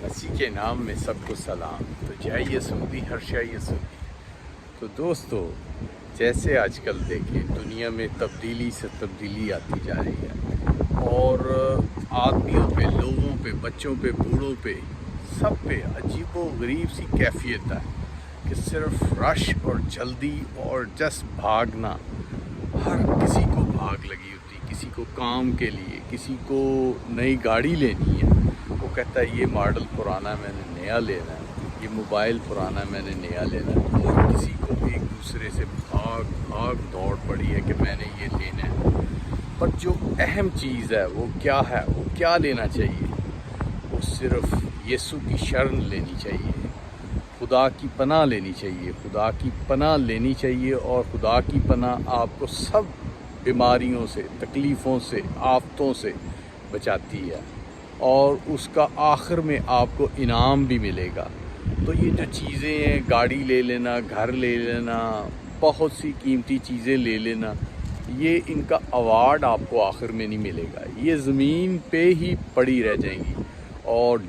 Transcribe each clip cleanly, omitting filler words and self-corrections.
مسیح کے نام میں سب کو سلام۔ تو جائیے سعودی ہر شائیے سعودی۔ تو دوستو، جیسے آج کل دیکھیں دنیا میں تبدیلی سے تبدیلی آتی جا رہی ہے، اور آدمیوں پہ، لوگوں پہ، بچوں پہ، بوڑھوں پہ، سب پہ عجیب و غریب سی کیفیت ہے کہ صرف رش اور جلدی اور جس بھاگنا، ہر کسی کو بھاگ لگی ہوتی، کسی کو کام کے لیے، کسی کو نئی گاڑی لینی ہے، وہ کہتا ہے یہ ماڈل پرانا میں نے نیا لینا ہے، یہ موبائل پرانا میں نے نیا لینا ہے، اور کسی کو ایک دوسرے سے بھاگ دوڑ پڑی ہے کہ میں نے یہ لینا ہے۔ پر جو اہم چیز ہے وہ کیا ہے، وہ کیا لینا چاہیے؟ وہ صرف یسوع کی شرن لینی چاہیے، خدا کی پناہ لینی چاہیے، خدا کی پناہ لینی چاہیے، اور خدا کی پناہ آپ کو سب بیماریوں سے، تکلیفوں سے، آفتوں سے بچاتی ہے، اور اس کا آخر میں آپ کو انعام بھی ملے گا۔ تو یہ جو چیزیں ہیں، گاڑی لے لینا، گھر لے لینا، بہت سی قیمتی چیزیں لے لینا، یہ ان کا ایوارڈ آپ کو آخر میں نہیں ملے گا، یہ زمین پہ ہی پڑی رہ جائیں گی۔ اور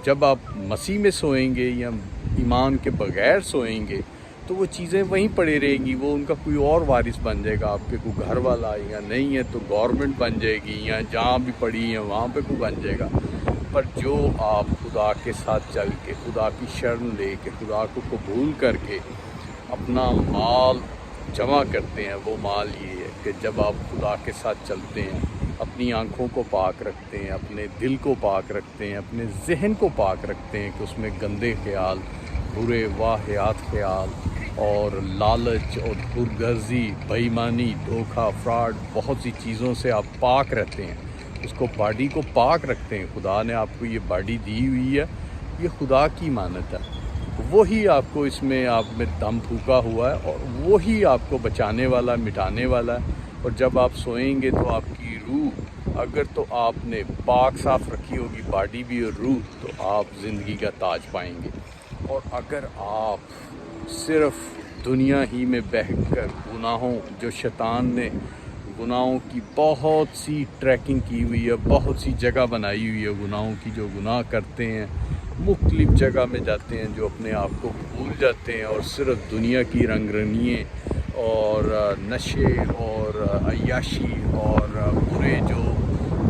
جب آپ مسیح میں سوئیں گے یا ایمان کے بغیر سوئیں گے تو وہ چیزیں وہیں پڑی رہیں گی، وہ ان کا کوئی اور وارث بن جائے گا، آپ کے کوئی گھر والا، یا نہیں ہے تو گورنمنٹ بن جائے گی، یا جہاں بھی پڑی ہیں وہاں پہ کوئی بن جائے گا۔ پر جو آپ خدا کے ساتھ چل کے، خدا کی شرن لے کے، خدا کو قبول کر کے اپنا مال جمع کرتے ہیں، وہ مال یہ ہے کہ جب آپ خدا کے ساتھ چلتے ہیں، اپنی آنکھوں کو پاک رکھتے ہیں، اپنے دل کو پاک رکھتے ہیں، اپنے ذہن کو پاک رکھتے ہیں کہ اس میں گندے خیال، برے واہیات خیال اور لالچ اور خودغرضی، بے ایمانی، دھوکہ، فراڈ، بہت سی چیزوں سے آپ پاک رہتے ہیں، اس کو باڈی کو پاک رکھتے ہیں۔ خدا نے آپ کو یہ باڈی دی ہوئی ہے، یہ خدا کی امانت ہے، وہی آپ کو اس میں آپ میں دم پھونکا ہوا ہے، اور وہی آپ کو بچانے والا، مٹانے والا ہے۔ اور جب آپ سوئیں گے تو آپ کی روح، اگر تو آپ نے پاک صاف رکھی ہوگی باڈی بھی اور روح، تو آپ زندگی کا تاج پائیں گے۔ اور اگر آپ صرف دنیا ہی میں بہہ کر گناہوں، جو شیطان نے گناہوں کی بہت سی ٹریکنگ کی ہوئی ہے، بہت سی جگہ بنائی ہوئی ہے گناہوں کی، جو گناہ کرتے ہیں مختلف جگہ میں جاتے ہیں، جو اپنے آپ کو بھول جاتے ہیں اور صرف دنیا کی رنگ رنگییں اور نشے اور عیاشی اور برے جو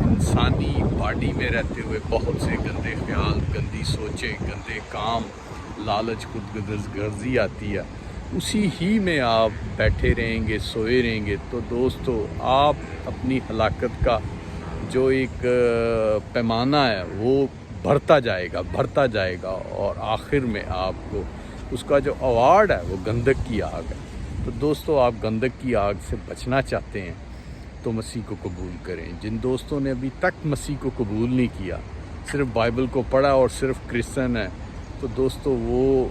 انسانی باڈی میں رہتے ہوئے بہت سے گندے خیال، گندی سوچیں، گندے کام، لالچ، خود غرضی آتی ہے، اسی ہی میں آپ بیٹھے رہیں گے، سوئے رہیں گے، تو دوستو آپ اپنی ہلاکت کا جو ایک پیمانہ ہے وہ بڑھتا جائے گا، اور آخر میں آپ کو اس کا جو ایوارڈ ہے وہ گندک کی آگ ہے۔ تو دوستو، آپ گندک کی آگ سے بچنا چاہتے ہیں تو مسیح کو قبول کریں۔ جن دوستوں نے ابھی تک مسیح کو قبول نہیں کیا، صرف بائبل کو پڑھا اور صرف کرسچن ہے، تو دوستو وہ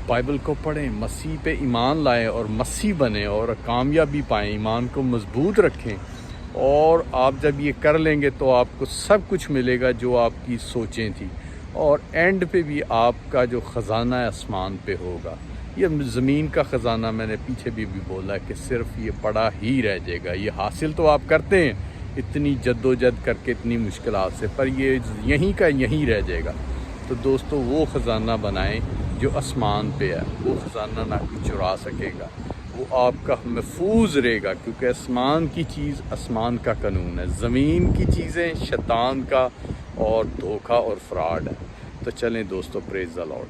بائبل کو پڑھیں، مسیح پہ ایمان لائیں اور مسیح بنیں اور کامیابی پائیں، ایمان کو مضبوط رکھیں، اور آپ جب یہ کر لیں گے تو آپ کو سب کچھ ملے گا جو آپ کی سوچیں تھیں، اور اینڈ پہ بھی آپ کا جو خزانہ آسمان پہ ہوگا۔ یہ زمین کا خزانہ میں نے پیچھے بھی بولا کہ صرف یہ پڑا ہی رہ جائے گا، یہ حاصل تو آپ کرتے ہیں اتنی جد و جہد کر کے، اتنی مشکلات سے، پر یہ یہیں کا یہیں رہ جائے گا۔ تو دوستو وہ خزانہ بنائیں جو آسمان پہ ہے، وہ خزانہ نہ کوئی چرا سکے گا، وہ آپ کا محفوظ رہے گا، کیونکہ آسمان کی چیز آسمان کا قانون ہے، زمین کی چیزیں شیطان کا اور دھوکہ اور فراڈ ہے۔ تو چلیں دوستو، پریز دی لارڈ۔